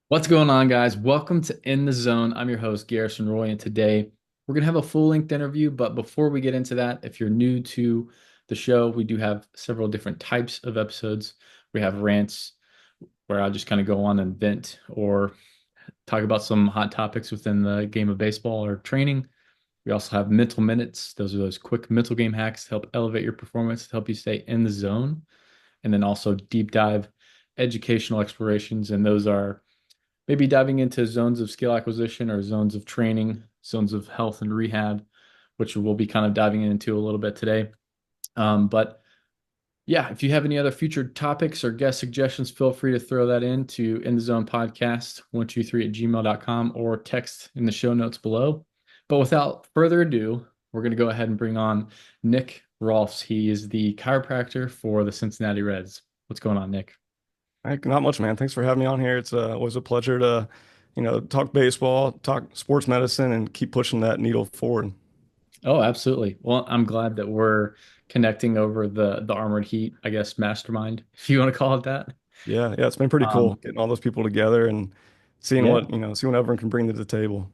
What's going on, guys? Welcome to In the Zone. I'm your host, Garrison Roy, and today we're going to have a full-length interview. But before we get into that, if you're new to the show, we do have several different types of episodes. We have rants where I'll just kind of go on and vent or talk about some hot topics within the game of baseball or training. We also have mental minutes. Those are those quick mental game hacks to help elevate your performance, to help you stay in the zone. And then also deep dive educational explorations. And those are maybe diving into zones of skill acquisition or zones of training, zones of health and rehab, which we'll be kind of diving into a little bit today. But yeah, if you have any other future topics or guest suggestions, feel free to throw that into in the zone podcast 123 at gmail.com or text in the show notes below. But without further ado, we're going to go ahead and bring on Nick Rohlfs. He is the chiropractor for the Cincinnati Reds. What's going on, Nick? Not much, man. Thanks for having me on here. It's always a pleasure to, talk baseball, talk sports medicine, and keep pushing that needle forward. Oh, absolutely. Well, I'm glad that we're connecting over the Armored Heat, I guess, mastermind, if you want to call it that. Yeah, it's been pretty cool Um, getting all those people together and seeing yeah. see what everyone can bring to the table.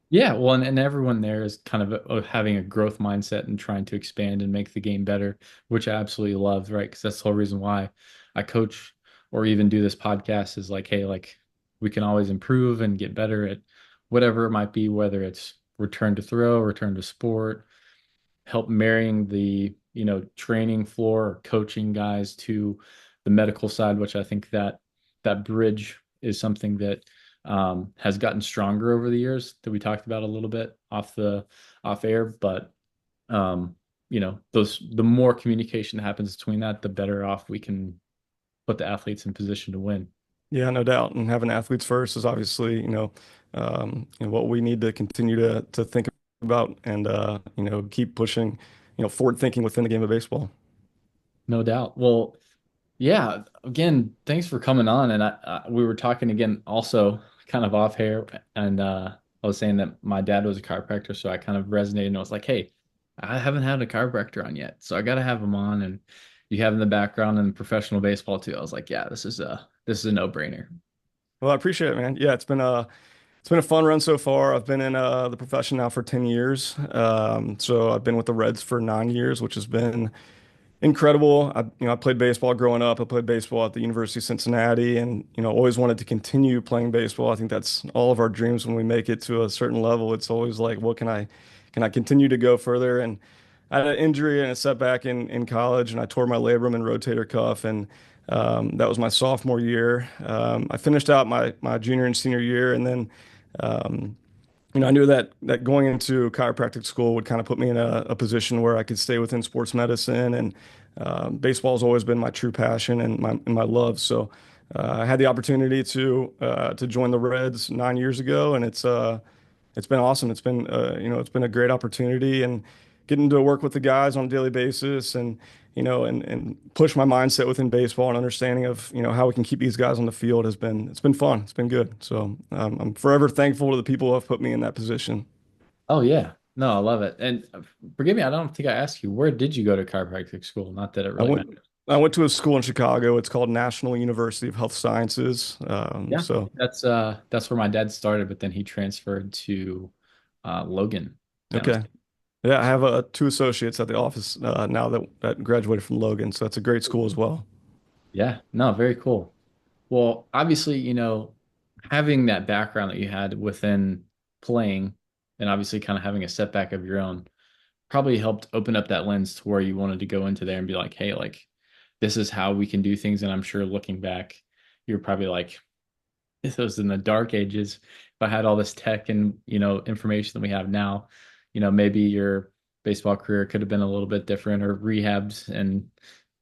Yeah, well, and everyone there is kind of having a growth mindset and trying to expand and make the game better, which I absolutely love, right? Because that's the whole reason why I coach or even do this podcast is like, hey, like we can always improve and get better at whatever it might be, whether it's return to throw, return to sport, help marrying the training floor or coaching guys to the medical side, which I think that bridge is something that has gotten stronger over the years that we talked about a little bit off air. But those the more communication that happens between that, the better off we can put the athletes in position to win. Yeah, no doubt. And having athletes first is obviously, what we need to continue to think about and keep pushing, forward thinking within the game of baseball. No doubt. Well, yeah, again, thanks for coming on. And we were talking again also kind of off air, and I was saying that my dad was a chiropractor, so I kind of resonated and I was like, hey, I haven't had a chiropractor on yet, so I got to have him on. And you have in the background in professional baseball too. I was like, yeah, this is a no-brainer. Well, I appreciate it, man. Yeah, it's been a fun run so far. I've been in the profession now for 10 years. So I've been with the Reds for 9 years, which has been incredible. I played baseball growing up. I played baseball at the University of Cincinnati and, always wanted to continue playing baseball. I think that's all of our dreams when we make it to a certain level. It's always like, what can I continue to go further? And I had an injury and a setback in college, and I tore my labrum and rotator cuff, and that was my sophomore year. I finished out my junior and senior year, and then um, I knew that going into chiropractic school would kind of put me in a position where I could stay within sports medicine, and baseball has always been my true passion and my love. So I had the opportunity to join the Reds 9 years ago, and it's been awesome. It's been a great opportunity, and getting to work with the guys on a daily basis, and and push my mindset within baseball and understanding of how we can keep these guys on the field it's been fun. It's been good. So I'm forever thankful to the people who have put me in that position. Oh yeah, no, I love it. And forgive me, I don't think I asked you, where did you go to chiropractic school? Not that it I really went matters. I went to a school in Chicago. It's called National University of Health Sciences. Yeah, that's where my dad started, but then he transferred to Logan Okay. downstate. Yeah, I have two associates at the office now that graduated from Logan, so that's a great school as well. Yeah, no, very cool. Well, obviously, having that background that you had within playing and obviously kind of having a setback of your own probably helped open up that lens to where you wanted to go into there and be like, hey, like this is how we can do things. And I'm sure looking back, you're probably like, this was in the dark ages. If I had all this tech and, information that we have now, maybe your baseball career could have been a little bit different or rehabbed and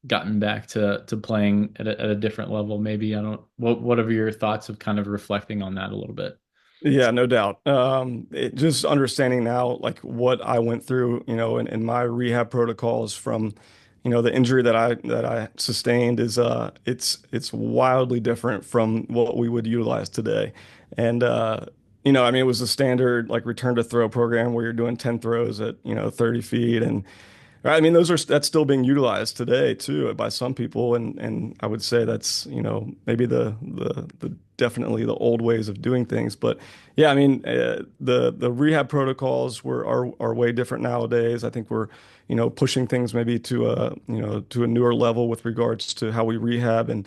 gotten back to playing at a different level. Maybe I don't, what are your thoughts of kind of reflecting on that a little bit? Yeah, no doubt. Just understanding now, like what I went through, in my rehab protocols from, the injury that I sustained is it's wildly different from what we would utilize today. And I mean, it was a standard like return to throw program where you're doing 10 throws at 30 feet, and Right. I mean, that's still being utilized today too by some people, and I would say that's, maybe the definitely the old ways of doing things. But yeah, I mean, the rehab protocols are way different nowadays. I think we're, pushing things maybe to a newer level with regards to how we rehab and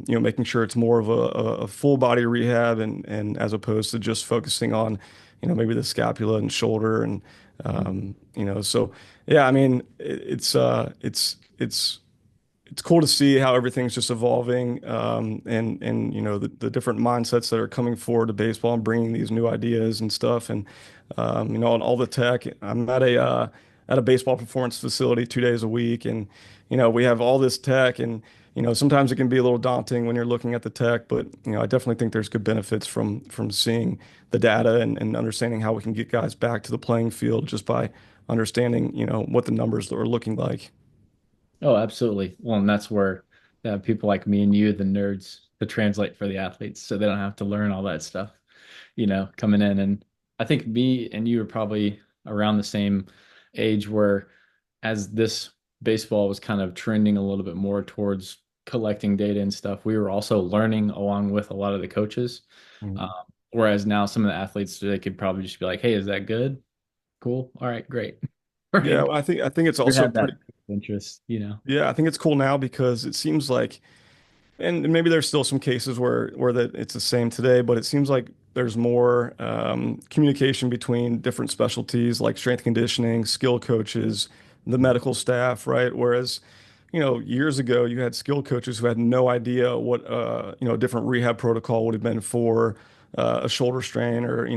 making sure it's more of a full body rehab and as opposed to just focusing on, maybe the scapula and shoulder and so. Yeah, I mean, it's cool to see how everything's just evolving, and the different mindsets that are coming forward to baseball and bringing these new ideas and stuff, and and all the tech. I'm at a baseball performance facility 2 days a week, and we have all this tech, and sometimes it can be a little daunting when you're looking at the tech, but I definitely think there's good benefits from seeing the data and understanding how we can get guys back to the playing field just by understanding, what the numbers are looking like. Oh, absolutely. Well, and that's where people like me and you, the nerds, to translate for the athletes so they don't have to learn all that stuff, coming in. And I think me and you are probably around the same age where as this baseball was kind of trending a little bit more towards collecting data and stuff, we were also learning along with a lot of the coaches. Um, Mhm. whereas now some of the athletes, they could probably just be like, hey, is that good? Cool. All right, great. Yeah, Right. I think it's We also had that pretty. interest. Yeah, I think it's cool now because it seems like, and maybe there's still some cases where that it's the same today, but it seems like there's more communication between different specialties like strength conditioning, skill coaches, the medical staff, right? Whereas, years ago you had skill coaches who had no idea what a different rehab protocol would have been for a shoulder strain or a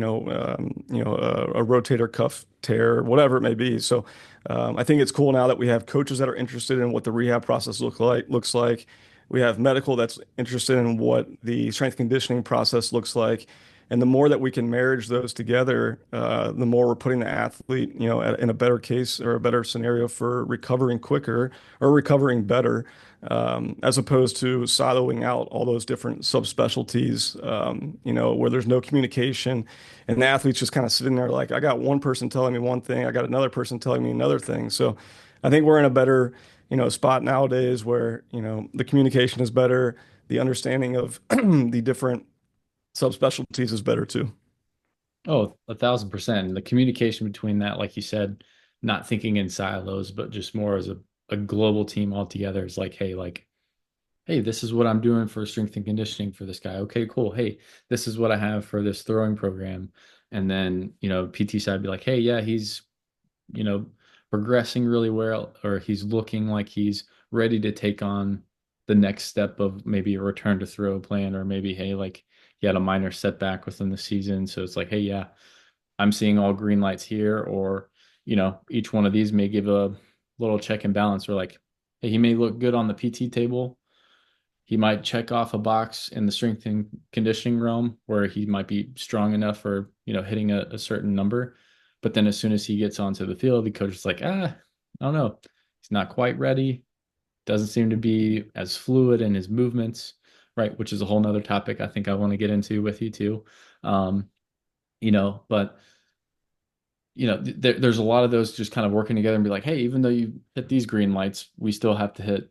rotator cuff tear, whatever it may be. So I think it's cool now that we have coaches that are interested in what the rehab process looks like. We have medical that's interested in what the strength conditioning process looks like. And the more that we can marriage those together, the more we're putting the athlete, in a better case or a better scenario for recovering quicker or recovering better, as opposed to siloing out all those different subspecialties, where there's no communication and the athlete's just kind of sitting there like, I got one person telling me one thing, I got another person telling me another thing. So I think we're in a better, spot nowadays where, the communication is better, the understanding of the different subspecialties is better too. Oh, 1,000%. And the communication between that, like you said, not thinking in silos, but just more as a global team altogether is hey, this is what I'm doing for strength and conditioning for this guy. Okay, cool. Hey, this is what I have for this throwing program. And then, PT side be like, hey, yeah, he's, you know, progressing really well, or he's looking like he's ready to take on the next step of maybe a return to throw plan, or maybe, hey, like he had a minor setback within the season. So it's like, hey, yeah, I'm seeing all green lights here, or, each one of these may give a little check and balance, or like, hey, he may look good on the PT table. He might check off a box in the strength and conditioning realm where he might be strong enough for, hitting a certain number. But then as soon as he gets onto the field, the coach is like, I don't know. He's not quite ready. Doesn't seem to be as fluid in his movements, right? Which is a whole nother topic I think I want to get into with you too. Um, but there's a lot of those just kind of working together and be like, hey, even though you hit these green lights, we still have to hit,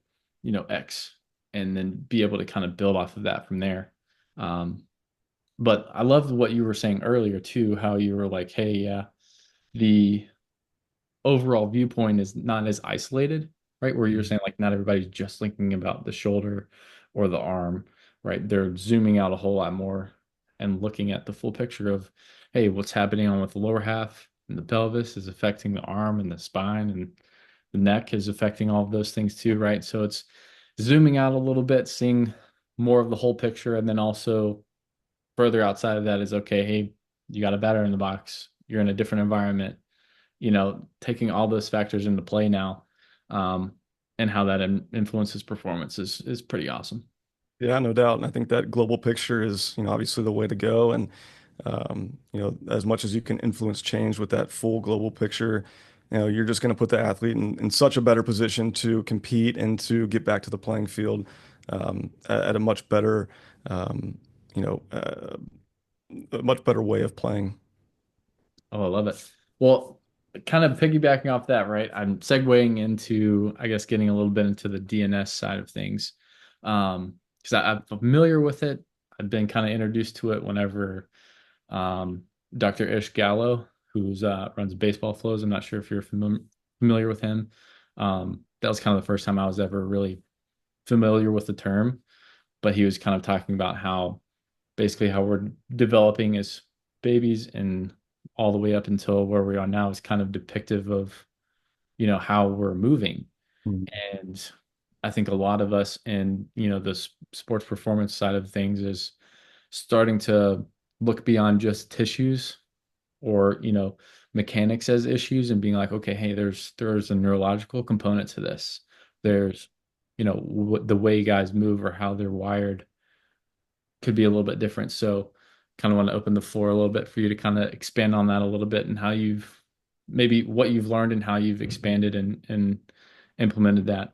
X, and then be able to kind of build off of that from there. Um, but I loved what you were saying earlier too, how you were like, hey, yeah, the overall viewpoint is not as isolated, right? Where you're saying like not everybody's just thinking about the shoulder or the arm, right? They're zooming out a whole lot more and looking at the full picture of, hey, what's happening on with the lower half and the pelvis is affecting the arm and the spine, and the neck is affecting all of those things too, right? So it's zooming out a little bit, seeing more of the whole picture, and then also further outside of that is, okay, hey, you got a batter in the box, you're in a different environment, taking all those factors into play now, um, and how that influences performance is pretty awesome. Yeah, no doubt. And I think that global picture is, obviously the way to go. And, as much as you can influence change with that full global picture, you're just going to put the athlete in such a better position to compete and to get back to the playing field, at a much better, um, you know, uh, a much better way of playing. Oh, I love it. Well, kind of piggybacking off that, right? I'm segueing into, I guess, getting a little bit into the DNS side of things. Because I'm familiar with it. I've been kind of introduced to it whenever um, Dr. Ish Gallo, who's runs Baseball Flows. I'm not sure if you're familiar with him. That was kind of the first time I was ever really familiar with the term, but he was kind of talking about how basically how we're developing as babies and all the way up until where we are now is kind of depictive of, how we're moving. And I think a lot of us in, the sports performance side of things is starting to look beyond just tissues or, mechanics as issues and being like, okay, hey, there's a neurological component to this. There's, the way guys move or how they're wired could be a little bit different. So kind of want to open the floor a little bit for you to kind of expand on that a little bit and how you've maybe what you've learned and how you've expanded and implemented that.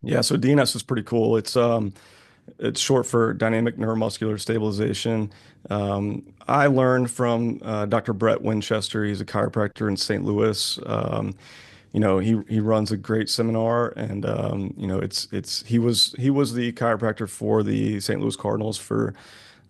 Yeah, so DNS is pretty cool. It's short for dynamic neuromuscular stabilization. I learned from Dr. Brett Winchester. He's a chiropractor in St. Louis. He runs a great seminar, and it's he was the chiropractor for the St. Louis Cardinals for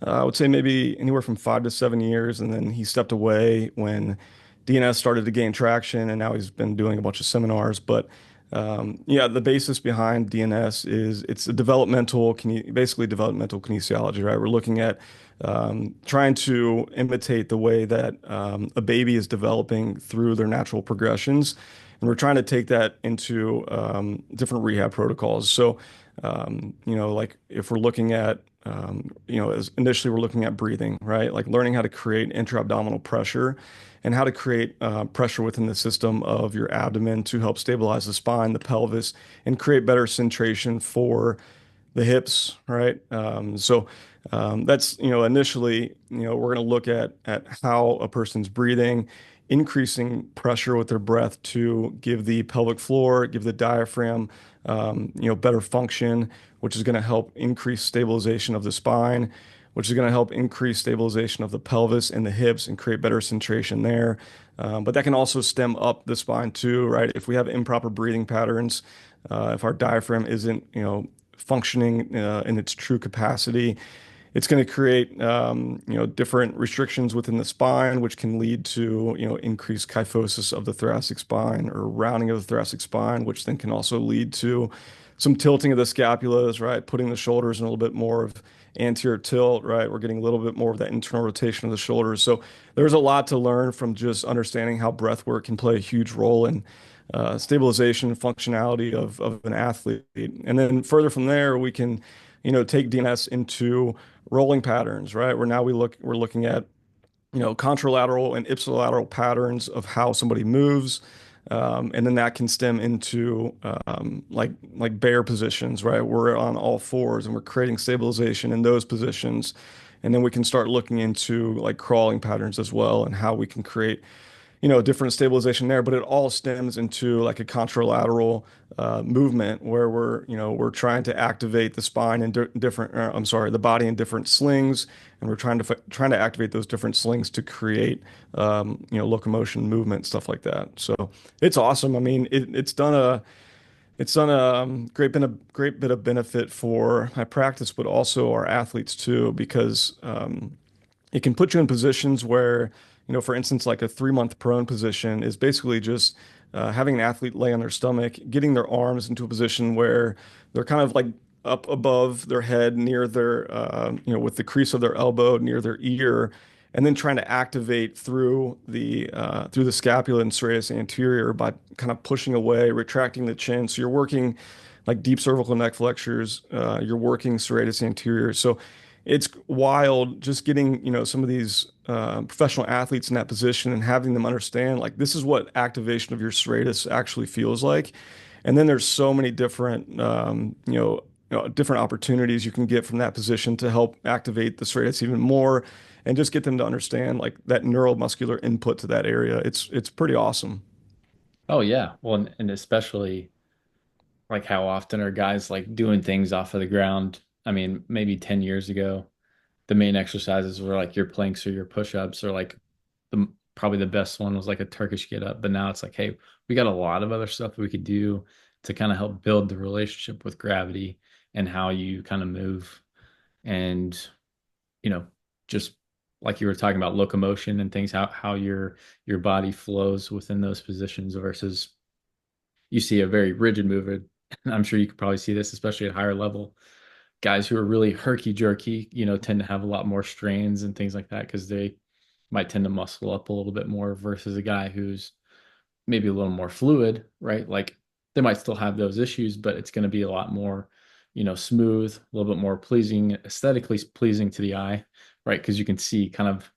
I would say maybe anywhere from 5 to 7 years, and then he stepped away when DNS started to gain traction, and now he's been doing a bunch of seminars. But yeah, the basis behind DNS is it's a basically developmental kinesiology, right? We're looking at trying to imitate the way that a baby is developing through their natural progressions, and we're trying to take that into different rehab protocols. So, like if we're looking at as initially we're looking at breathing, right? Like learning how to create intra-abdominal pressure and how to create pressure within the system of your abdomen to help stabilize the spine, the pelvis, and create better centration for the hips, right? That's, initially, we're going to look at how a person's breathing, increasing pressure with their breath to give the pelvic floor, give the diaphragm, better function, which is going to help increase stabilization of the spine, which is going to help increase stabilization of the pelvis and the hips and create better centration there. But that can also stem up the spine too, right? If we have improper breathing patterns, if our diaphragm isn't, functioning in its true capacity, it's going to create, different restrictions within the spine, which can lead to, increased kyphosis of the thoracic spine or rounding of the thoracic spine, which then can also lead to some tilting of the scapulas, right? Putting the shoulders in a little bit more of anterior tilt, right? We're getting a little bit more of that internal rotation of the shoulders. So there's a lot to learn from just understanding how breath work can play a huge role in stabilization and functionality of an athlete. And then further from there, we can, take DNS into rolling patterns, right? Where now we're looking at, contralateral and ipsilateral patterns of how somebody moves. And then that can stem into like bear positions, right? We're on all fours and we're creating stabilization in those positions. And then we can start looking into like crawling patterns as well and how we can create different stabilization there, but it all stems into like a contralateral movement where we're trying to activate the spine in different, I'm sorry, the body in different slings, and we're trying to activate those different slings to create, locomotion, movement, stuff like that. So it's awesome. I mean, it's done a great bit of benefit for my practice, but also our athletes too, because it can put you in positions where, for instance, like a 3 month prone position is basically just having an athlete lay on their stomach, getting their arms into a position where they're kind of like up above their head, near their, with the crease of their elbow, near their ear, and then trying to activate through the scapula and serratus anterior by kind of pushing away, retracting the chin. So you're working like deep cervical neck flexors, you're working serratus anterior. So it's wild just getting, some of these professional athletes in that position and having them understand like this is what activation of your serratus actually feels like. And then there's so many different, different opportunities you can get from that position to help activate the serratus even more and just get them to understand like that neuromuscular input to that area. It's pretty awesome. Oh yeah. Well, and especially like how often are guys like doing things off of the ground? I mean, maybe 10 years ago, the main exercises were like your planks or your push-ups or like the probably the best one was like a Turkish get up, but now it's like, hey, we got a lot of other stuff we could do to kind of help build the relationship with gravity and how you kind of move and, you know, just like you were talking about locomotion and things, how your body flows within those positions versus you see a very rigid mover. I'm sure you could probably see this, especially at higher level. Guys who are really herky jerky, tend to have a lot more strains and things like that because they might tend to muscle up a little bit more versus a guy who's maybe a little more fluid, right? Like they might still have those issues, but it's going to be a lot more, smooth, a little bit more pleasing, aesthetically pleasing to the eye, right? Because you can see kind of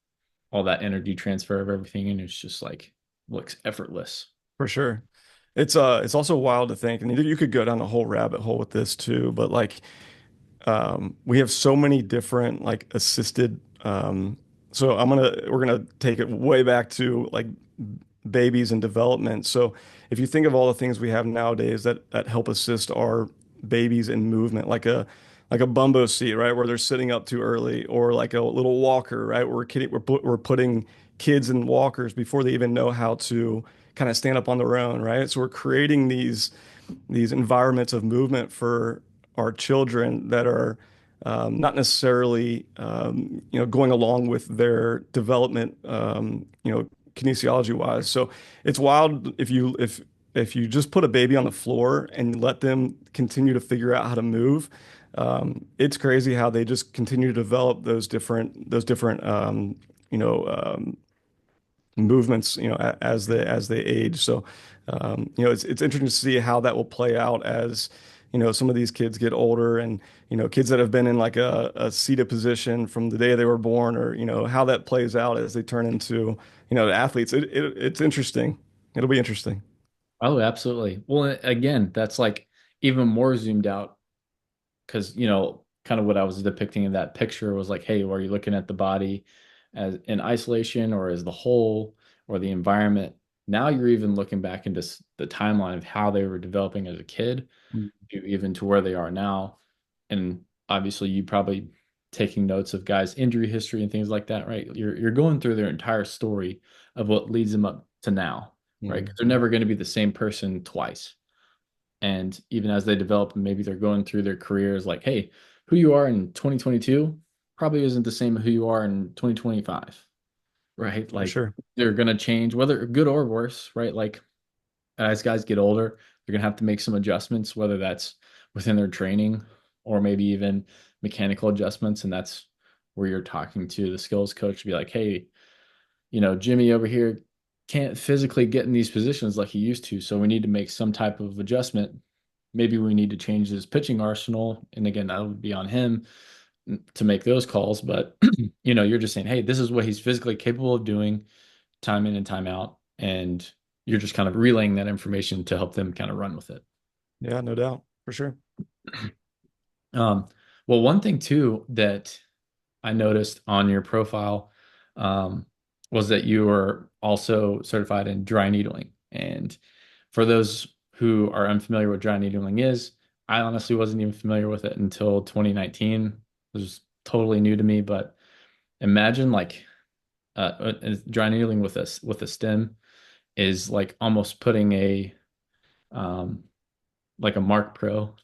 all that energy transfer of everything, and it's just like looks effortless. For sure. It's also wild to think, and you could go down a whole rabbit hole with this too, but like we have so many different like assisted so we're gonna take it way back to like babies and development. So if you think of all the things we have nowadays that help assist our babies in movement, like a bumbo seat, right, where they're sitting up too early, or like a little walker, right, where we're putting kids in walkers before they even know how to kind of stand up on their own, right? So we're creating these environments of movement for our children that are not necessarily going along with their development kinesiology wise. So it's wild if you just put a baby on the floor and let them continue to figure out how to move. It's crazy how they just continue to develop those different you know um, movements, as they age. So, it's interesting to see how that will play out as, some of these kids get older and, kids that have been in like a seated position from the day they were born, or, how that plays out as they turn into, the athletes. It's interesting. It'll be interesting. Oh, absolutely. Well, again, that's like even more zoomed out because kind of what I was depicting in that picture was like, hey, are you looking at the body as in isolation or as the whole or the environment? Now you're even looking back into the timeline of how they were developing as a kid, Mm. even to where they are now. And obviously, you probably taking notes of guys' injury history and things like that, right? You're going through their entire story of what leads them up to now, right? Mm. 'Cause they're never going to be the same person twice. And even as they develop, maybe they're going through their careers like, hey, who you are in 2022 probably isn't the same who you are in 2025, right? For Like sure. they're going to change, whether good or worse, right? Like as guys get older, they're going to have to make some adjustments, whether that's within their training or maybe even mechanical adjustments. And that's where you're talking to the skills coach to be like, hey, Jimmy over here can't physically get in these positions like he used to. So we need to make some type of adjustment. Maybe we need to change his pitching arsenal. And again, that would be on him to make those calls. But, you're just saying, hey, this is what he's physically capable of doing time in and time out. And you're just kind of relaying that information to help them kind of run with it. Yeah, no doubt. For sure. Um, well, one thing too that I noticed on your profile um, was that you were also certified in dry needling. And for those who are unfamiliar with dry needling is, I honestly wasn't even familiar with it until 2019. It was totally new to me, but imagine like dry needling with a stem is like almost putting a um, like a Mark Pro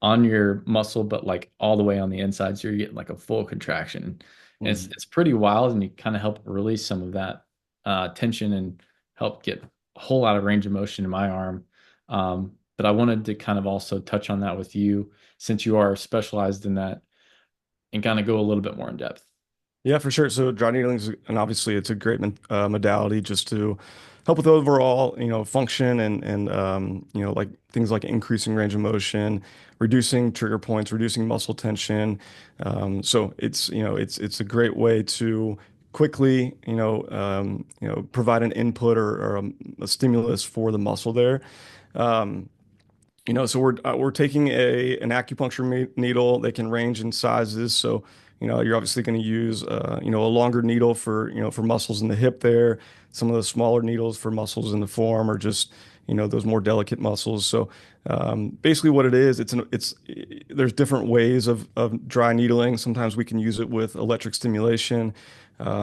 on your muscle, but like all the way on the inside, so you're getting like a full contraction. And it's Mm. it's pretty wild, and you kind of help release some of that tension and help get a whole lot of range of motion in my arm. But I wanted to kind of also touch on that with you since you are specialized in that and kind of go a little bit more in depth. Yeah, for sure. So dry needling is, and obviously it's a great modality just to help with overall, function and like things like increasing range of motion, reducing trigger points, reducing muscle tension. So it's a great way to quickly, provide an input or a stimulus for the muscle there. Um, so we're taking an acupuncture needle. They can range in sizes. So, you're obviously going to use a longer needle for muscles in the hip there. Some of the smaller needles for muscles in the forearm, or just those more delicate muscles. So basically what it is, there's different ways of dry needling. Sometimes we can use it with electric stimulation.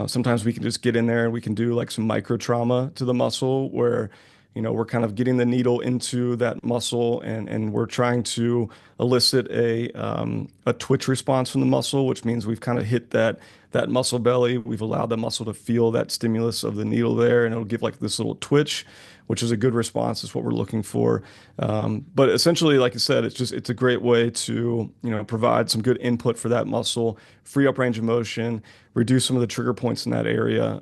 Sometimes we can just get in there and we can do like some micro trauma to the muscle where, we're kind of getting the needle into that muscle and we're trying to elicit a twitch response from the muscle, which means we've kind of hit that muscle belly. We've allowed the muscle to feel that stimulus of the needle there, and it'll give like this little twitch, which is a good response. Is what we're looking for. But essentially, like I said, it's a great way to provide some good input for that muscle, free up range of motion, reduce some of the trigger points in that area,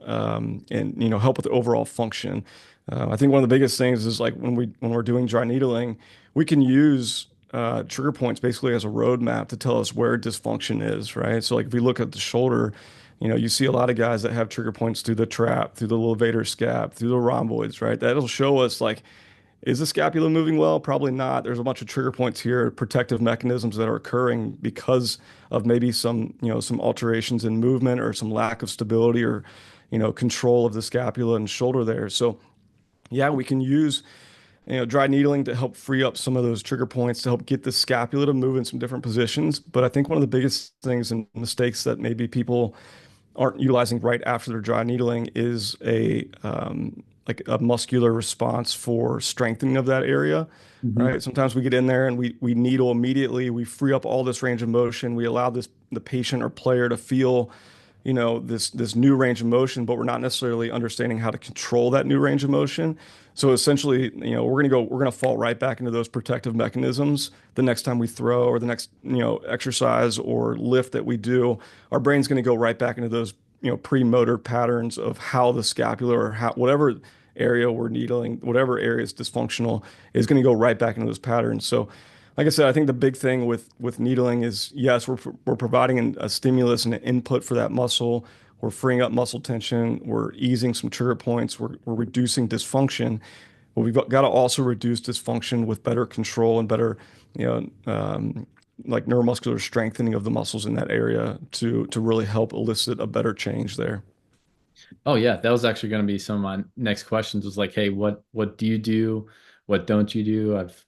and help with the overall function. I think one of the biggest things is like when we're doing dry needling, we can use trigger points basically as a roadmap to tell us where dysfunction is, right? So like if we look at the shoulder, you see a lot of guys that have trigger points through the trap, through the levator scap, through the rhomboids, right? That'll show us like, is the scapula moving well? Probably not. There's a bunch of trigger points here, protective mechanisms that are occurring because of maybe some alterations in movement or some lack of stability or, control of the scapula and shoulder there. So yeah, we can use dry needling to help free up some of those trigger points to help get the scapula to move in some different positions. But I think one of the biggest things and mistakes that maybe people aren't utilizing right after their dry needling is like a muscular response for strengthening of that area, Hmm. right? Sometimes we get in there and we needle immediately, we free up all this range of motion, we allow the patient or player to feel this new range of motion, but we're not necessarily understanding how to control that new range of motion. So essentially, we're gonna fall right back into those protective mechanisms the next time we throw or the next, exercise or lift that we do. Our brain's gonna go right back into those, pre-motor patterns of how the scapula or how whatever area we're needling, whatever area is dysfunctional, is gonna go right back into those patterns. So like I said, I think the big thing with needling is yes, we're providing a stimulus and an input for that muscle. We're freeing up muscle tension. We're easing some trigger points. We're reducing dysfunction, but we've got to also reduce dysfunction with better control and better, you like neuromuscular strengthening of the muscles in that area to really help elicit a better change there. Oh yeah, that was actually going to be some of my next questions was like, hey, what do you do? What don't you do? I've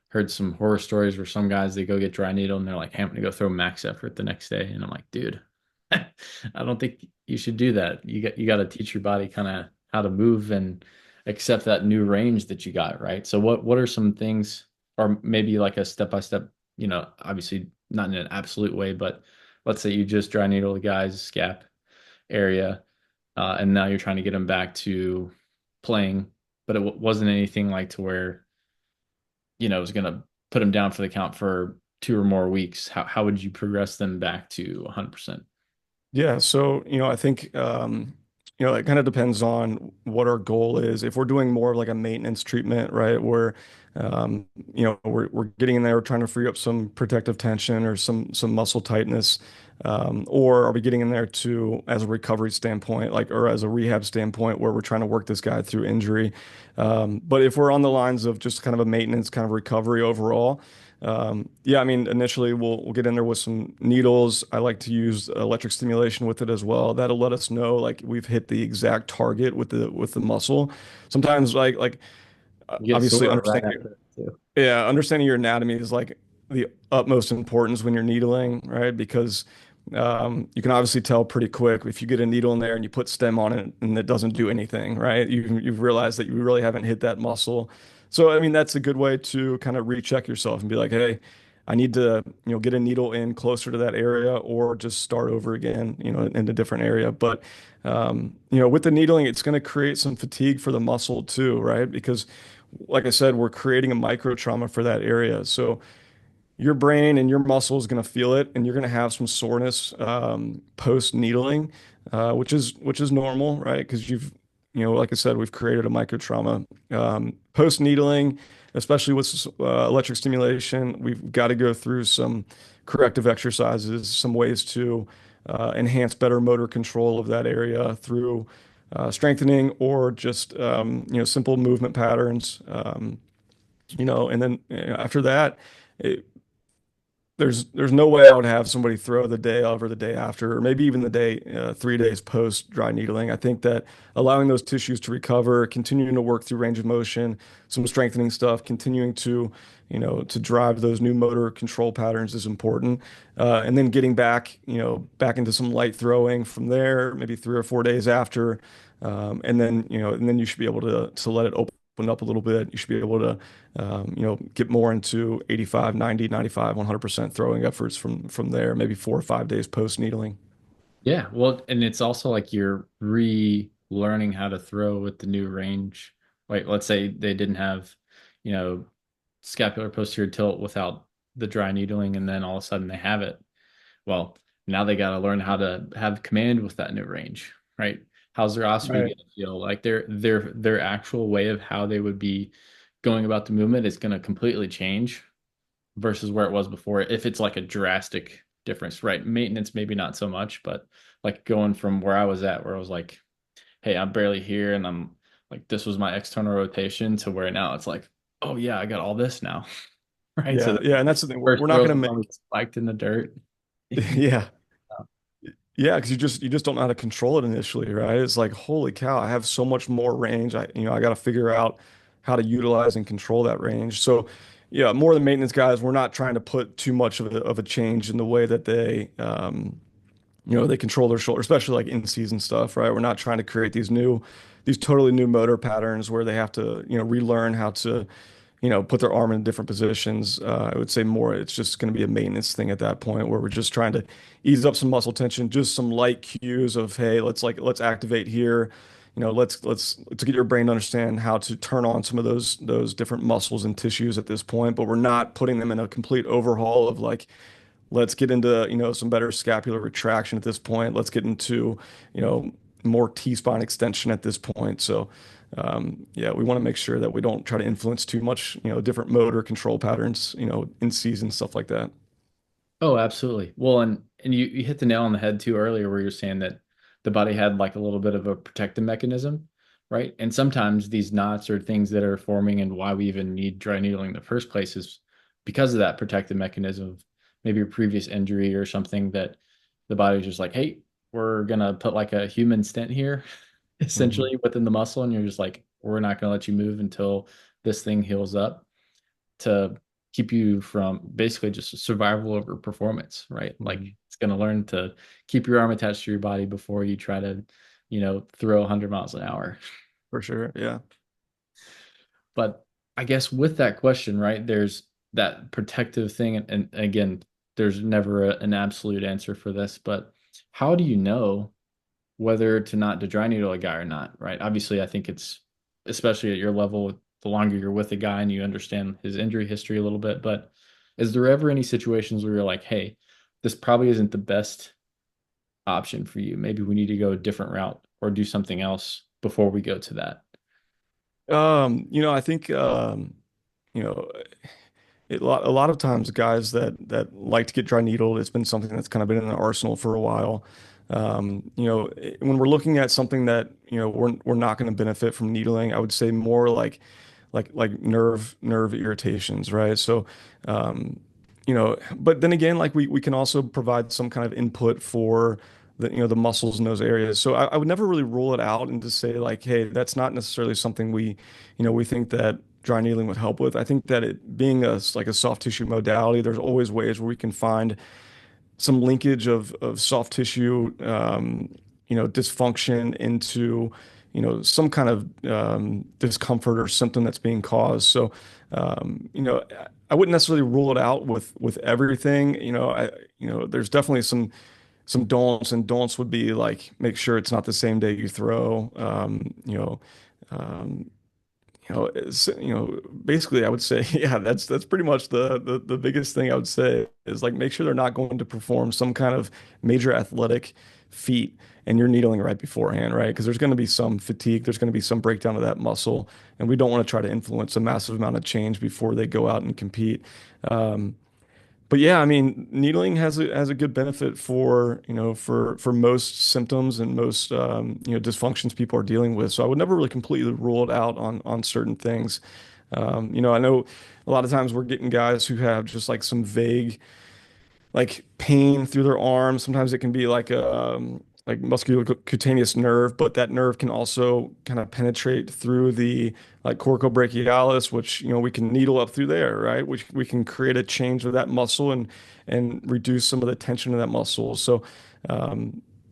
heard some horror stories where some guys they go get dry needle and they're like, hey, I'm gonna go throw max effort the next day. And I'm like, dude, I don't think you should do that. You got to teach your body kind of how to move and accept that new range that you got, right? So what are some things or maybe like a step by step, obviously not in an absolute way, but let's say you just dry needle the guy's scap area and now you're trying to get him back to playing, but it wasn't anything like to where it was gonna put him down for the count for 2 or more weeks. How would you progress them back to 100%? Yeah, so I think it kind of depends on what our goal is. If we're doing more of like a maintenance treatment, right, where we're getting in there, trying to free up some protective tension or some muscle tightness, or are we getting in there to as a recovery standpoint, like or as a rehab standpoint, where we're trying to work this guy through injury. But if we're on the lines of just kind of a maintenance kind of recovery overall. Yeah, I mean, initially we'll get in there with some needles. I like to use electric stimulation with it as well. That'll let us know like we've hit the exact target with the muscle. Sometimes like You get obviously sore right understanding after it too. understanding your anatomy is like the utmost importance when you're needling, right? Because you can obviously tell pretty quick if you get a needle in there and you put stem on it and it doesn't do anything, right? You've realized that you really haven't hit that muscle. So, I mean, that's a good way to kind of recheck yourself and be like, hey, I need to, get a needle in closer to that area or just start over again, in a different area. But, with the needling, it's going to create some fatigue for the muscle too, right? Because, like I said, we're creating a micro trauma for that area. So, your brain and your muscle is going to feel it, and you're going to have some soreness post needling, which is normal, right? Because like I said, we've created a micro trauma post needling, especially with electric stimulation. We've got to go through some corrective exercises, some ways to enhance better motor control of that area through strengthening or just simple movement patterns. And then after that. there's no way I would have somebody throw the day of or the day after, or maybe even the day 3 days post dry needling. I think that allowing those tissues to recover, continuing to work through range of motion, some strengthening stuff, continuing to to drive those new motor control patterns is important, and then getting back back into some light throwing from there, maybe 3 or 4 days after, and then you should be able to let it open up a little bit. You should be able to get more into 85, 90, 95, 100% throwing efforts from there, maybe 4 or 5 days post needling. Yeah, well, and it's also like you're relearning how to throw with the new range. Like, let's say they didn't have, you know, scapular posterior tilt without the dry needling, and then all of a sudden they have it. Well, now they got to learn how to have command with that new range, right? How's their osprey Right. going to feel? Like their actual way of how they would be going about the movement is going to completely change versus where it was before. If it's like a drastic difference, right? Maintenance, maybe not so much, but like going from where I was at, where I was like, hey, I'm barely here and I'm like, this was my external rotation to where now it's like, oh yeah, I got all this now, right? So Yeah, the yeah, and that's the thing. We're, first we're not throws going are to probably make. spiked in the dirt. Yeah, yeah, because you just don't know how to control it initially, right? It's like, holy cow, I have so much more range. I got to figure out how to utilize and control that range. So, yeah, more than maintenance guys, we're not trying to put too much of a change in the way that they control their shoulder, especially like in season stuff, right? We're not trying to create these totally new motor patterns where they have to, relearn how to, put their arm in different positions. I would say more, it's just going to be a maintenance thing at that point where we're just trying to ease up some muscle tension, just some light cues of, hey, let's activate here. Let's get your brain to understand how to turn on some of those different muscles and tissues at this point, but we're not putting them in a complete overhaul of like, let's get into, some better scapular retraction at this point. Let's get into, you know, more T-spine extension at this point. So, yeah, we want to make sure that we don't try to influence too much, different motor control patterns, in season, stuff like that. Oh, absolutely. Well, and you hit the nail on the head too earlier where you're saying that the body had like a little bit of a protective mechanism, right? And sometimes these knots or things that are forming and why we even need dry needling in the first place is because of that protective mechanism of maybe a previous injury or something that the body's just like, hey, we're gonna put like a human stent here, Hmm. essentially within the muscle, and you're just like, we're not gonna let you move until this thing heals up to keep you from basically just survival over performance, right? Like Hmm. it's going to learn to keep your arm attached to your body before you try to, throw 100 miles an hour. For sure. Yeah. But I guess with that question, right, there's that protective thing. And again, there's never an absolute answer for this, but how do you know whether to not to dry needle a guy or not, right? Obviously, I think it's especially at your level, the longer you're with a guy and you understand his injury history a little bit. But is there ever any situations where you're like, hey, this probably isn't the best option for you? Maybe we need to go a different route or do something else before we go to that. I think, you know, a lot of times guys that like to get dry needled, it's been something that's kind of been in the arsenal for a while. When we're looking at something that, we're not going to benefit from needling, I would say more like nerve irritations, right? So, but then again, like we can also provide some kind of input for the muscles in those areas. So I would never really rule it out and to say like, hey, that's not necessarily something we think that dry needling would help with. I think that it being like a soft tissue modality, there's always ways where we can find some linkage of soft tissue, dysfunction into, some kind of discomfort or symptom that's being caused. So, I wouldn't necessarily rule it out with everything. There's definitely some don'ts, and don'ts would be like make sure it's not the same day you throw. Um, basically, I would say, yeah, that's pretty much the biggest thing I would say is like make sure they're not going to perform some kind of major athletic feat and you're needling right beforehand, right? Because there's going to be some fatigue, there's going to be some breakdown of that muscle, and we don't want to try to influence a massive amount of change before they go out and compete. Um, but yeah, I mean, needling has a good benefit for, for most symptoms and most dysfunctions people are dealing with. So I would never really completely rule it out on certain things. I know a lot of times we're getting guys who have just like some vague like pain through their arms. Sometimes it can be like musculocutaneous nerve, but that nerve can also kind of penetrate through the like coracobrachialis, which we can needle up through there, right? Which we can create a change with that muscle and reduce some of the tension of that muscle. So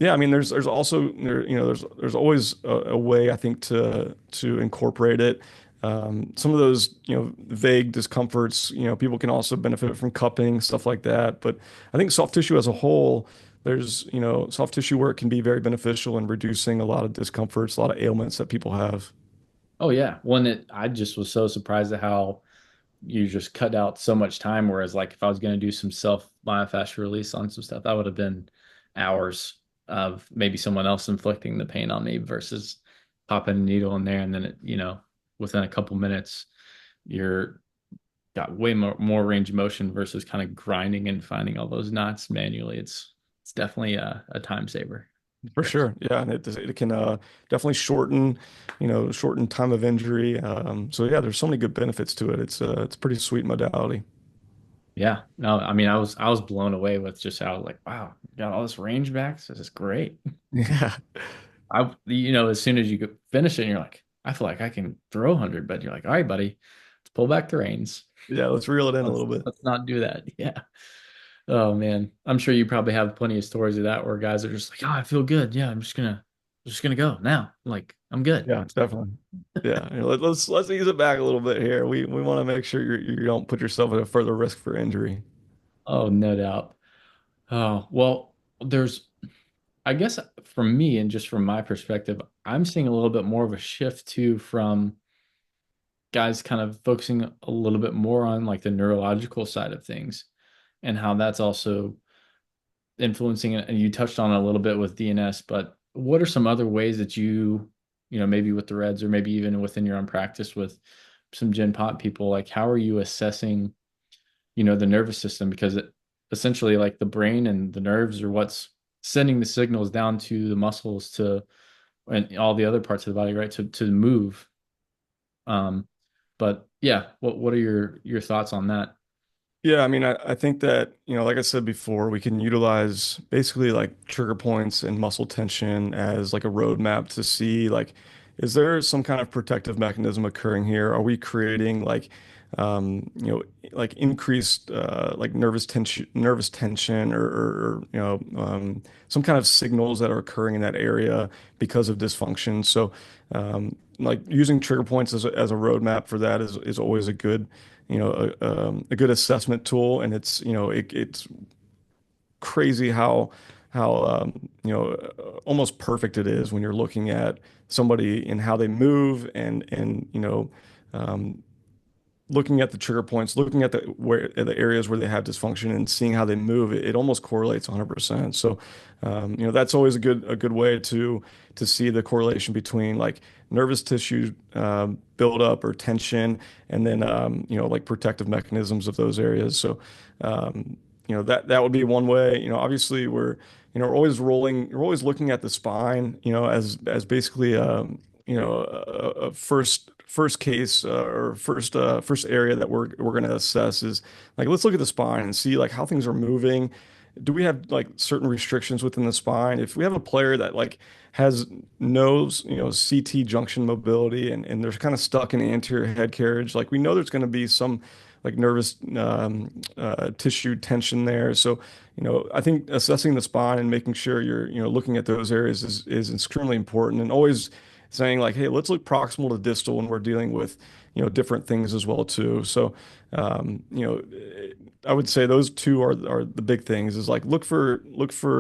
yeah, I mean, there's also there's always a way I think to incorporate it. Some of those, vague discomforts, people can also benefit from cupping, stuff like that. But I think soft tissue as a whole, there's, soft tissue work can be very beneficial in reducing a lot of discomforts, a lot of ailments that people have. Oh yeah. I just was so surprised at how you just cut out so much time. Whereas like if I was going to do some self myofascial release on some stuff, that would have been hours of maybe someone else inflicting the pain on me versus popping a needle in there. And then within a couple minutes, you're got way more range of motion versus kind of grinding and finding all those knots manually. It's definitely a time saver. For For sure. sure. Yeah. And it can definitely shorten time of injury. So yeah, there's so many good benefits to it. It's a pretty sweet modality. Yeah. No, I mean, I was blown away with just how like, wow, got all this range back. This is great. Yeah. As soon as you could finish it, you're like, I feel like I can throw 100, but you're like, all right, buddy, let's pull back the reins. Yeah. Let's reel it in a Let's little bit. let's not do that. Yeah. Oh man, I'm sure you probably have plenty of stories of that where guys are just like, oh, I feel good. Yeah, I'm just gonna go now. Like, I'm good. Yeah, definitely. Yeah, let's ease it back a little bit here. We want to make sure you don't put yourself at a further risk for injury. Oh, no doubt. Oh, well, I guess for me and just from my perspective, I'm seeing a little bit more of a shift too from guys kind of focusing a little bit more on like the neurological side of things and how that's also influencing it. And you touched on it a little bit with DNS, but what are some other ways that maybe with the Reds or maybe even within your own practice with some Gen Pop people, like how are you assessing, the nervous system? Because essentially like the brain and the nerves are what's sending the signals down to the muscles to and all the other parts of the body, right? To move. Um, but yeah, what are your thoughts on that? Yeah, I mean, I think that, like I said before, we can utilize basically like trigger points and muscle tension as like a roadmap to see like, is there some kind of protective mechanism occurring here? Are we creating um, you know, like increased like nervous tension or some kind of signals that are occurring in that area because of dysfunction? So, like using trigger points as a roadmap for that is always a good a good assessment tool, and it's crazy how almost perfect it is when you're looking at somebody and how they move and um, looking at the trigger points, looking at the areas where they have dysfunction and seeing how they move, it almost correlates 100%. So, that's always a good way to see the correlation between like nervous tissue buildup or tension, and then like protective mechanisms of those areas. So, that would be one way. Obviously we're always looking at the spine, as basically a first case or first area that we're going to assess is like let's look at the spine and see like how things are moving. Do we have like certain restrictions within the spine? If we have a player that like has no CT junction mobility and they're kind of stuck in the anterior head carriage, like we know there's going to be some like nervous tissue tension there. So, I think assessing the spine and making sure you're looking at those areas is extremely important, and always saying like, hey, let's look proximal to distal when we're dealing with, different things as well too. So, um, you know, I would say those two are the big things is like look for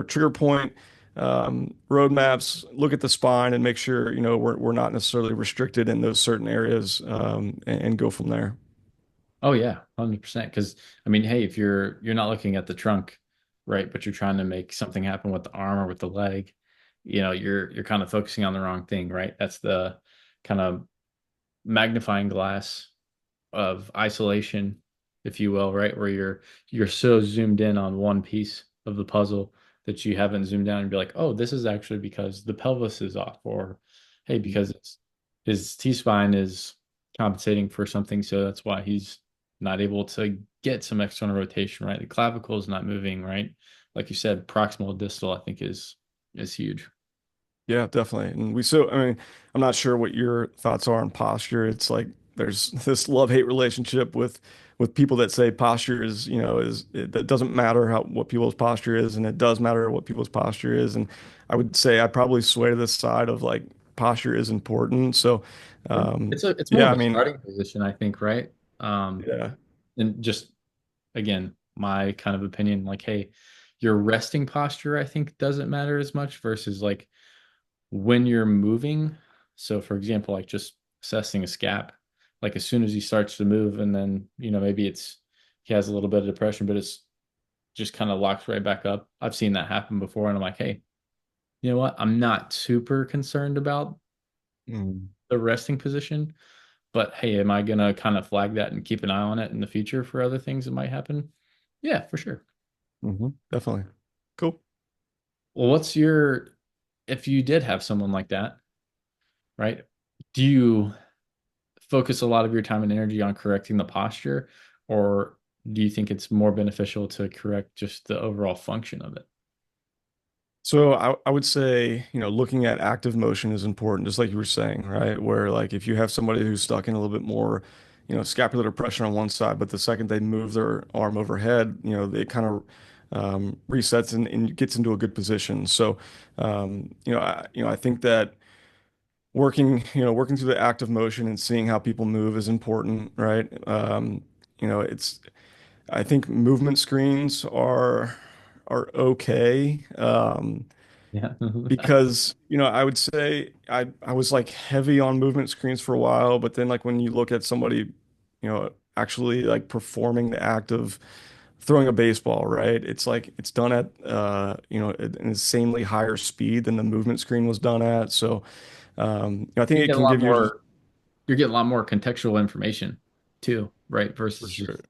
trigger point roadmaps, look at the spine and make sure, we're not necessarily restricted in those certain areas and go from there. Oh yeah, 100%. Because I mean, hey, if you're not looking at the trunk, right, but you're trying to make something happen with the arm or with the leg, you're kind of focusing on the wrong thing, right? That's the kind of magnifying glass of isolation, if you will, right? Where you're so zoomed in on one piece of the puzzle that you haven't zoomed down and be like, oh, this is actually because the pelvis is off, or hey, because his T spine is compensating for something, so that's why he's not able to get some external rotation, right? The clavicle is not moving, right? Like you said, proximal distal, I think is huge. Yeah, definitely. And I mean, I'm not sure what your thoughts are on posture. It's like there's this love-hate relationship with people that say posture is, that doesn't matter what people's posture is, and it does matter what people's posture is. And I would say I probably sway to this side of like posture is important. So, Sure. It's more yeah, of I a mean, starting position, I think, right? yeah. And just again, my kind of opinion, like, hey, your resting posture, I think, doesn't matter as much versus like when you're moving. So, for example, like just assessing a scap, like as soon as he starts to move, and then, maybe he has a little bit of depression, but it's just kind of locks right back up. I've seen that happen before, and I'm like, hey, you know what? I'm not super concerned about Mm. the resting position, but hey, am I gonna kind of flag that and keep an eye on it in the future for other things that might happen? Yeah, for sure. Definitely. Cool. Well, if you did have someone like that, right? Do you focus a lot of your time and energy on correcting the posture, or do you think it's more beneficial to correct just the overall function of it? So I would say, looking at active motion is important, just like you were saying, right? Where like if you have somebody who's stuck in a little bit more, scapular depression on one side, but the second they move their arm overhead, it kind of resets and gets into a good position. So, I think that working through the active motion and seeing how people move is important, right? It's I think movement screens are okay. Yeah. Because I would say I was like heavy on movement screens for a while, but then like when you look at somebody actually like performing the act of throwing a baseball, right, it's like it's done at an insanely higher speed than the movement screen was done at. So I think You it get a can lot give you more, you're getting a lot more contextual information too, right? for Versus just, sure.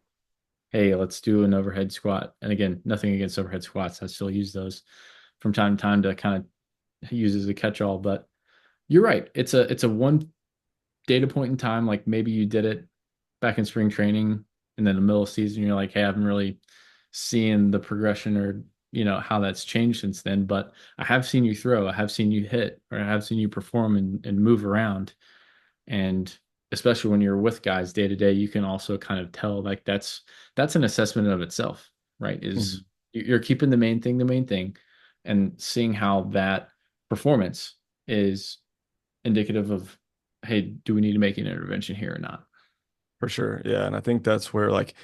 hey, let's do an overhead squat. And again, nothing against overhead squats. I still use those from time to time to kind of use as a catch-all. But you're right. It's a one data point in time. Like maybe you did it back in spring training, and then the middle of season, you're like, hey, I haven't really seen the progression or how that's changed since then. But I have seen you throw, I have seen you hit, or I have seen you perform and move around. And especially when you're with guys day to day, you can also kind of tell like that's an assessment of itself, right? Is Mhm. you're keeping the main thing, and seeing how that performance is indicative of, hey, do we need to make an intervention here or not? For sure. Yeah. And I think that's where like,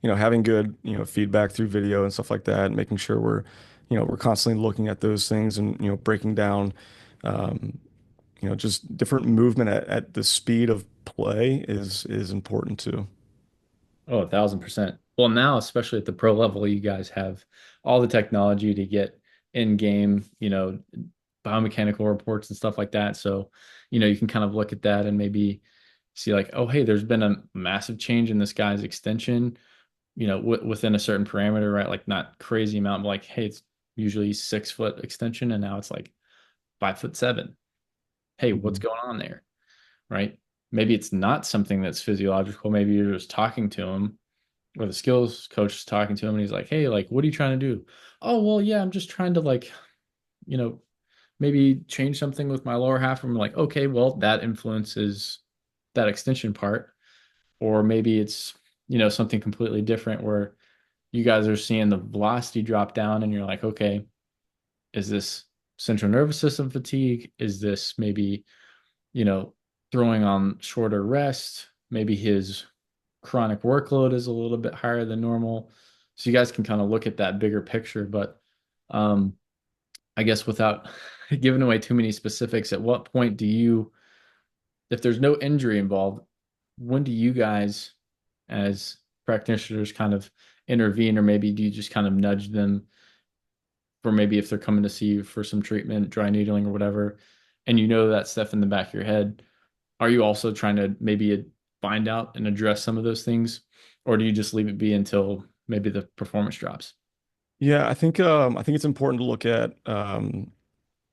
having good, feedback through video and stuff like that, and making sure we're constantly looking at those things and, breaking down, um, just different movement at the speed of play is important too. Oh, 1,000%. Well, now, especially at the pro level, you guys have all the technology to get in-game, biomechanical reports and stuff like that. So, you can kind of look at that and maybe see like, oh, hey, there's been a massive change in this guy's extension, within a certain parameter, right? Like not crazy amount, but like, hey, it's usually 6 foot extension and now it's like 5'7". Hey, what's Mhm. going on there? Right? Maybe it's not something that's physiological. Maybe you're just talking to him, or the skills coach is talking to him and he's like, hey, like, what are you trying to do? Oh, well, yeah, I'm just trying to like, you know, maybe change something with my lower half. And I'm like, okay, well, that influences that extension part. Or maybe it's, something completely different where you guys are seeing the velocity drop down and you're like, okay, is this central nervous system fatigue? Is this maybe, you know, throwing on shorter rest? Maybe his chronic workload is a little bit higher than normal. So you guys can kind of look at that bigger picture. But um, I guess without giving away too many specifics, at what point do you, if there's no injury involved, when do you guys, as practitioners, kind of intervene, or maybe do you just kind of nudge them for maybe if they're coming to see you for some treatment, dry needling or whatever, and that stuff in the back of your head? Are you also trying to maybe find out and address some of those things, or do you just leave it be until maybe the performance drops? Yeah, I think it's important to look at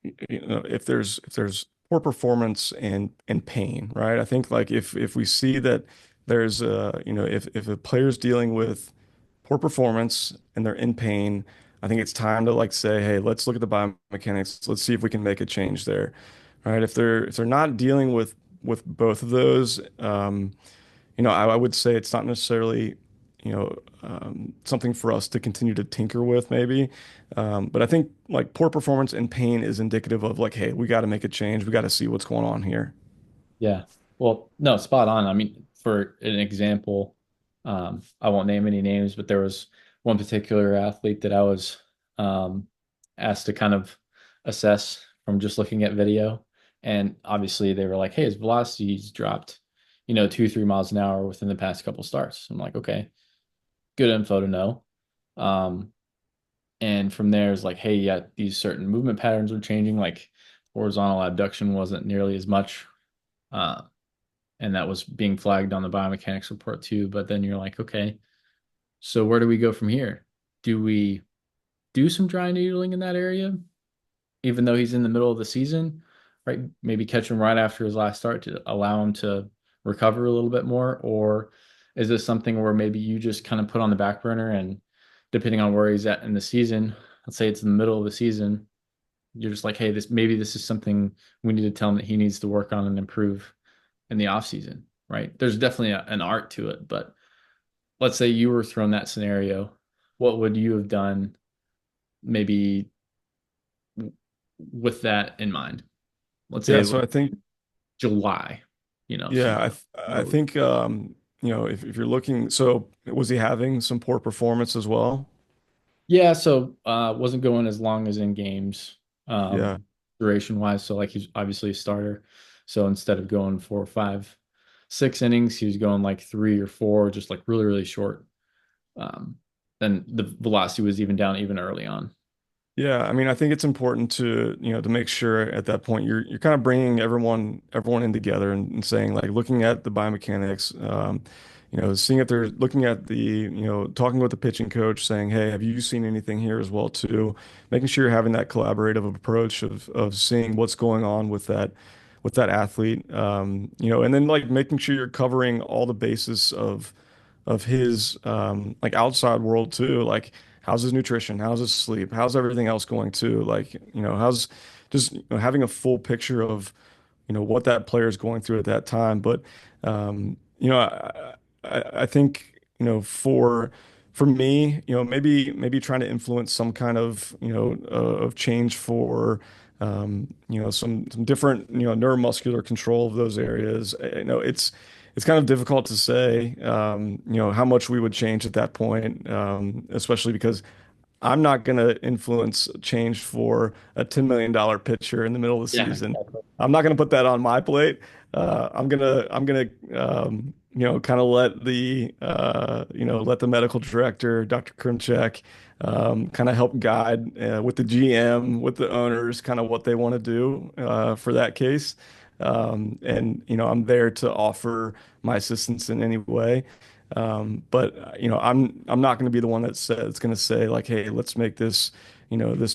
if there's poor performance and pain, right? I think like if we see that there's if a player's dealing with poor performance and they're in pain, I think it's time to like say, hey, let's look at the biomechanics. Let's see if we can make a change there. All right. If they're not dealing with both of those, I would say it's not necessarily, something for us to continue to tinker with maybe. But I think like poor performance and pain is indicative of like, hey, we got to make a change. We got to see what's going on here. Yeah. Well, no, spot on. I mean, for an example, I won't name any names, but there was one particular athlete that I was um, asked to kind of assess from just looking at video. And obviously they were like, hey, his velocity's dropped, 2, 3 miles an hour within the past couple starts. I'm like, okay, good info to know. Um, and from there is like, hey, yeah, these certain movement patterns are changing, like horizontal abduction wasn't nearly as much. Uh, and that was being flagged on the biomechanics report too. But then you're like, okay, so where do we go from here? Do we do some dry needling in that area, even though he's in the middle of the season, right? Maybe catch him right after his last start to allow him to recover a little bit more? Or is this something where maybe you just kind of put on the back burner and depending on where he's at in the season, let's say it's in the middle of the season, you're just like, hey, this is something we need to tell him that he needs to work on and improve in the off season, right? There's definitely an art to it, but let's say you were thrown that scenario, what would you have done maybe with that in mind? Let's say Yeah. it So was I think, July, yeah, some I middle. think, if you're looking, so was he having some poor performance as well? Yeah, so wasn't going as long as in games, Yeah. duration wise. So like he's obviously a starter. So instead of going 4, 5, 6 innings, he was going like 3 or 4, just like really, really short. Um, then the velocity was even down even early on. Yeah, I mean, I think it's important to make sure at that point you're kind of bringing everyone in together and saying like looking at the biomechanics, seeing if they're looking at talking with the pitching coach, saying, hey, have you seen anything here as well too? Making sure you're having that collaborative approach of seeing what's going on with that athlete, and then like making sure you're covering all the bases of his like outside world too. Like how's his nutrition? How's his sleep? How's everything else going too? Like, how's just having a full picture of, what that player is going through at that time. But I think, for me, maybe trying to influence some kind of change for some different neuromuscular control of those areas. It's kind of difficult to say, how much we would change at that point, especially because I'm not going to influence change for a $10 million pitcher in the middle of the Yeah, season. exactly. I'm not going to put that on my plate. Kind of let the medical director, Dr. Krimchek, kind of help guide with the GM, with the owners, kind of what they want to do for that case. And I'm there to offer my assistance in any way. But I'm not going to be the one that's going to say like, hey, let's make this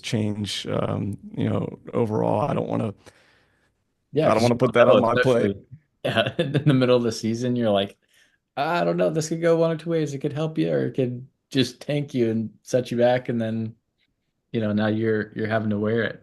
change. Overall, Yeah, I don't because want you to put don't that know, on my plate. especially yeah, in the middle of the season, you're like, I don't know, this could go one or two ways. It could help you or it could just tank you and set you back and then, now you're having to wear it.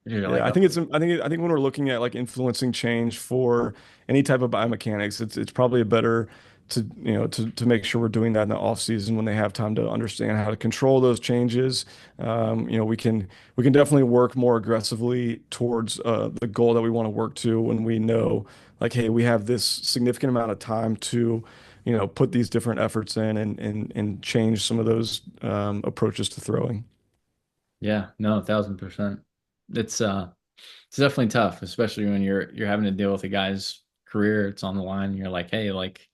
And you're Yeah, like, I oh, think I think when we're looking at like influencing change for any type of biomechanics, it's probably better to make sure we're doing that in the off season when they have time to understand how to control those changes. We can definitely work more aggressively towards the goal that we want to work to when we know like, hey, we have this significant amount of time to put these different efforts in and change some of those approaches to throwing. yeah, no, 1,000%. It's uh it's definitely tough, especially when you're having to deal with a guy's career. It's on the line. You're like, hey, like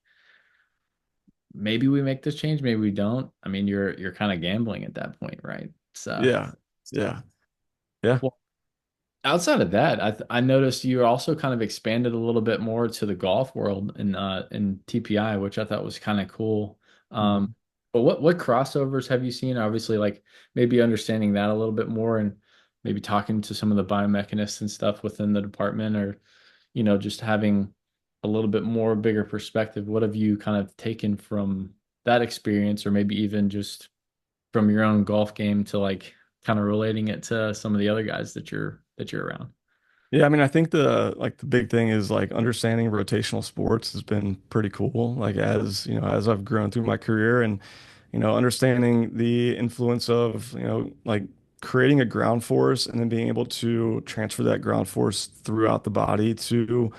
maybe we make this change, maybe we don't. I mean, you're kind of gambling at that point, right? Yeah, It's tough. yeah, yeah. Well, outside of that, I noticed you also kind of expanded a little bit more to the golf world in TPI, which I thought was kind of cool. Um, Mhm. but what crossovers have you seen? Obviously, like maybe understanding that a little bit more and maybe talking to some of the biomechanists and stuff within the department, or just having a little bit more bigger perspective, what have you kind of taken from that experience, or maybe even just from your own golf game to like kind of relating it to some of the other guys that you're around? Yeah, I mean, I think the big thing is like understanding rotational sports has been pretty cool. Like as, as I've grown through my career and, understanding the influence of, like creating a ground force and then being able to transfer that ground force throughout the body to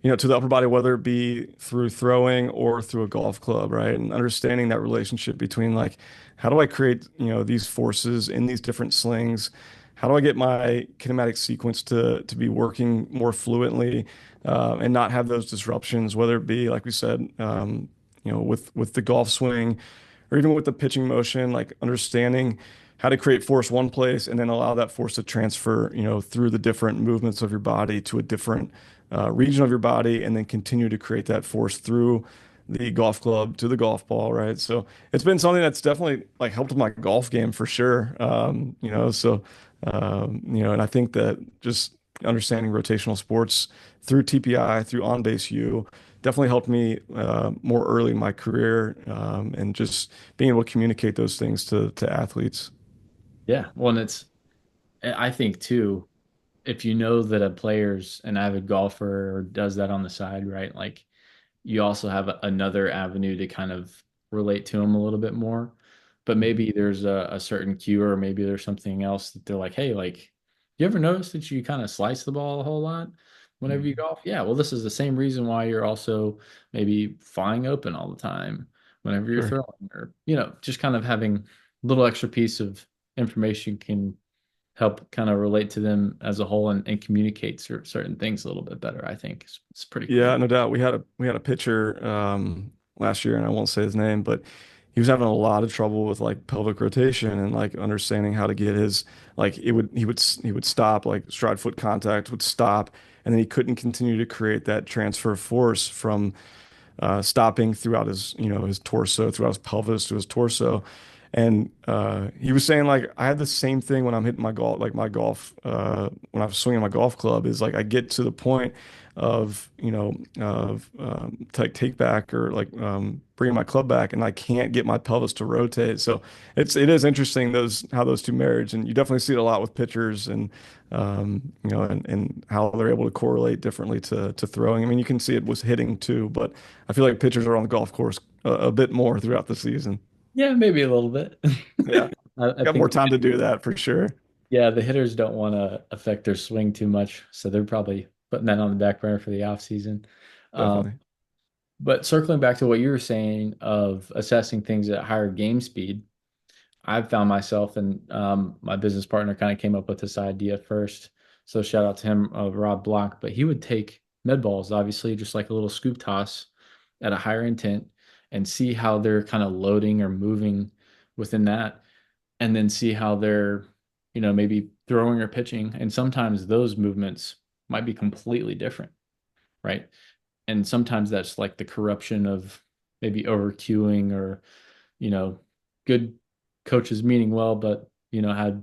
to the upper body, whether it be through throwing or through a golf club, right? And understanding that relationship between like, how do I create, these forces in these different slings? How do I get my kinematic sequence to be working more fluently and not have those disruptions, whether it be, like we said, with the golf swing or even with the pitching motion, like understanding how to create force one place and then allow that force to transfer, through the different movements of your body to a different region of your body, and then continue to create that force through the golf club to the golf ball, right? So it's been something that's definitely like helped with my golf game for sure. And I think that just understanding rotational sports through TPI, through on-base U, definitely helped me more early in my career, and just being able to communicate those things to athletes. Yeah, well, and I think too, if you know that a player's an avid golfer or does that on the side, right? Like you also have another avenue to kind of relate to them a little bit more. But maybe there's a certain cue, or maybe there's something else that they're like, hey, like, you ever notice that you kind of slice the ball a whole lot whenever you Mhm. golf? Yeah, well, this is the same reason why you're also maybe flying open all the time whenever you're Sure. throwing, or, just kind of having a little extra piece of information can help kind of relate to them as a whole and communicate certain things a little bit better. I think it's pretty Yeah, cool. no doubt. We had a pitcher last year, and I won't say his name, but he was having a lot of trouble with like pelvic rotation and like understanding how to get his like he would stop, like stride foot contact would stop, and then he couldn't continue to create that transfer of force from stopping throughout his, his torso, throughout his pelvis to his torso. And he was saying like I had the same thing when I'm hitting my golf, like my golf, when I'm swinging my golf club is like I get to the point of, take back or like bringing my club back, and I can't get my pelvis to rotate. So it is interesting those how those two marriage, and you definitely see it a lot with pitchers and and how they're able to correlate differently to throwing. I mean, you can see it with hitting too, but I feel like pitchers are on the golf course a bit more throughout the season. Yeah, maybe a little bit. Yeah, I got more think, time to do that for sure. yeah, the hitters don't want to affect their swing too much, so they're probably putting that on the back burner for the off season. Um, Definitely. but circling back to what you were saying of assessing things at higher game speed, I've found myself, and my business partner kind of came up with this idea first. So shout out to him, Rob Block. But he would take med balls, obviously, just like a little scoop toss at a higher intent, and see how they're kind of loading or moving within that, and then see how they're, maybe throwing or pitching. And sometimes those movements might be completely different, right? And sometimes that's like the corruption of maybe over cueing, or you know, good coaches meaning well, but had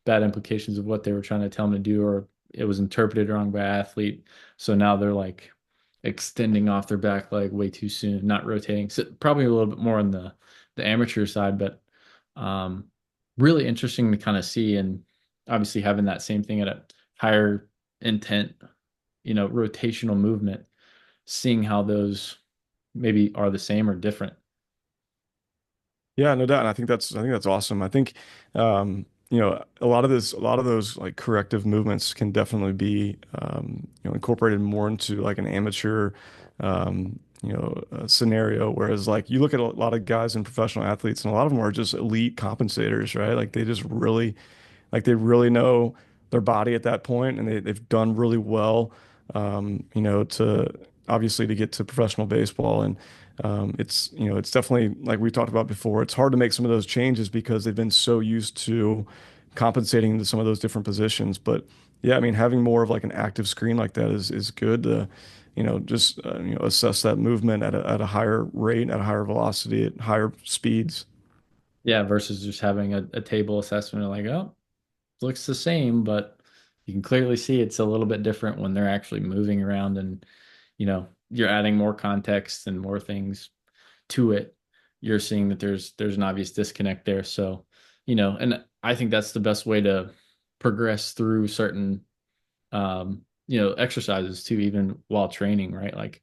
bad implications of what they were trying to tell them to do, or it was interpreted wrong by athlete. So now they're like extending off their back leg way too soon, not rotating. So probably a little bit more on the amateur side, but um, really interesting to kind of see. And obviously having that same thing at a higher intent, rotational movement, seeing how those maybe are the same or different. Yeah, no doubt. And I think that's awesome. I think a lot of those like corrective movements can definitely be incorporated more into like an amateur scenario. Whereas like you look at a lot of guys and professional athletes, and a lot of them are just elite compensators, right? Like they really know their body at that point, and they've done really well, to obviously to get to professional baseball. And it's definitely like we talked about before. It's hard to make some of those changes because they've been so used to compensating into some of those different positions. But yeah, I mean, having more of like an active screen like that is good to, just assess that movement at a higher rate, at a higher velocity, at higher speeds. Yeah, versus just having a table assessment of like, oh, looks the same, but you can clearly see it's a little bit different when they're actually moving around and, you're adding more context and more things to it, you're seeing that there's an obvious disconnect there. So, and I think that's the best way to progress through certain exercises too, even while training, right? Like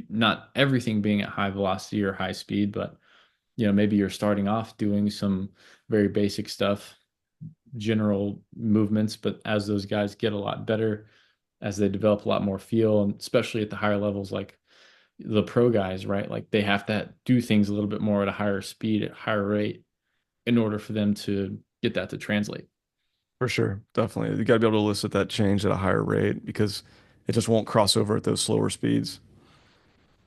not everything being at high velocity or high speed, but maybe you're starting off doing some very basic stuff, general movements, but as those guys get a lot better, as they develop a lot more feel, and especially at the higher levels, like the pro guys, right? Like they have to do things a little bit more at a higher speed, at a higher rate in order for them to get that to translate. For sure. Definitely. You got to be able to elicit that change at a higher rate because it just won't cross over at those slower speeds.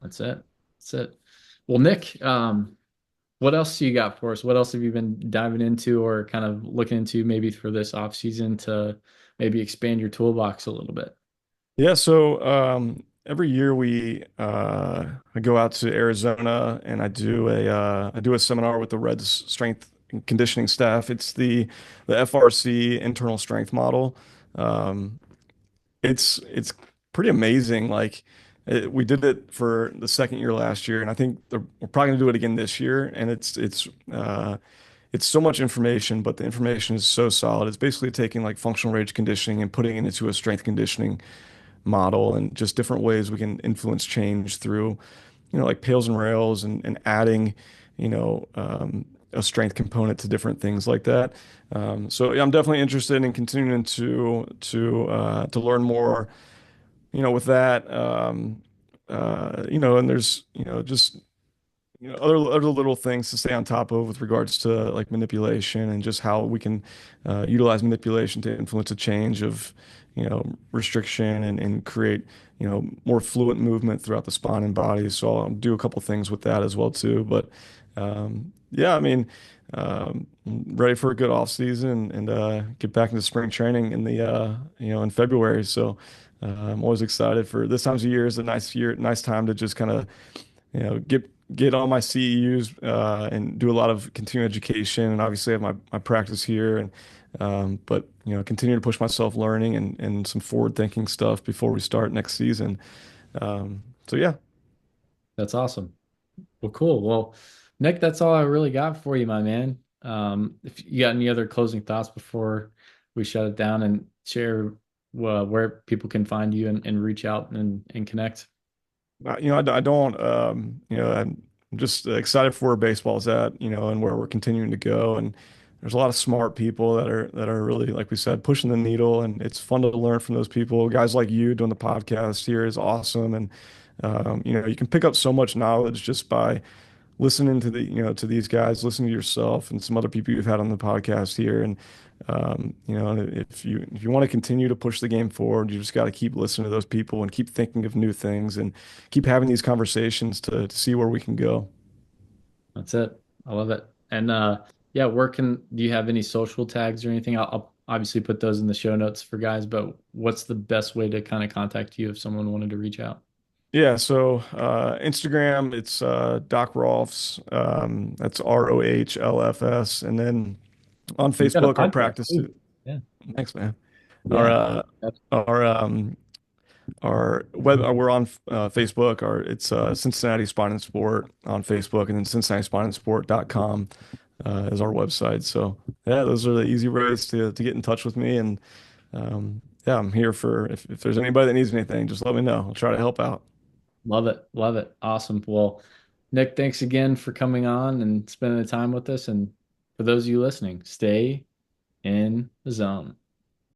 That's it. That's it. Well, Nick, what else do you got for us? What else have you been diving into or kind of looking into maybe for this off season to maybe expand your toolbox a little bit? Yeah, so every year I go out to Arizona and I do a seminar with the Reds strength and conditioning staff. It's the FRC internal strength model. Um, it's pretty amazing. We did it for the second year last year, and I think we're probably gonna do it again this year. And it's so much information, but the information is so solid. It's basically taking like functional range conditioning and putting it into a strength conditioning model and just different ways we can influence change through, like pails and rails and adding, a strength component to different things like that. So yeah, I'm definitely interested in continuing to learn more, with that. And there's, just other little things to stay on top of with regards to like manipulation and just how we can utilize manipulation to influence a change of, restriction and create, more fluent movement throughout the spine and body. So I'll do a couple things with that as well too. But yeah, I mean, ready for a good off season and get back into spring training in in February. So I'm always excited for this time of year is a nice time to just kind of get all my CEUs and do a lot of continuing education, and obviously have my practice here, and but continue to push myself learning and some forward thinking stuff before we start next season. So yeah. That's awesome. Well, cool. Well, Nick, that's all I really got for you, my man. If you got any other closing thoughts before we shut it down and share where people can find you and reach out and connect. I don't, I'm just excited for where baseball's at, and where we're continuing to go. And there's a lot of smart people that are really, like we said, pushing the needle. And it's fun to learn from those people. Guys like you doing the podcast here is awesome. And, you can pick up so much knowledge just by listening to to these guys, listening to yourself and some other people you've had on the podcast here. And if you want to continue to push the game forward, you just got to keep listening to those people and keep thinking of new things and keep having these conversations to see where we can go. That's it. I love it. And yeah, do you have any social tags or anything? I'll obviously put those in the show notes for guys, but what's the best way to kind of contact you if someone wanted to reach out? Yeah, so Instagram, it's Doc Rohlfs. That's Rohlfs. And then on You've got a Facebook, our podcast practice. too. Yeah. Thanks, man. Our Yeah. That's our our web we're on Facebook. It's Cincinnati Spine and Sport on Facebook, and then CincinnatiSpineandSport.com is our website. So yeah, those are the easy ways to get in touch with me. And yeah, I'm here for if there's anybody that needs anything, just let me know. I'll try to help out. Love it. Love it. Awesome. Well, Nick, thanks again for coming on and spending the time with us. And for those of you listening, stay in the zone.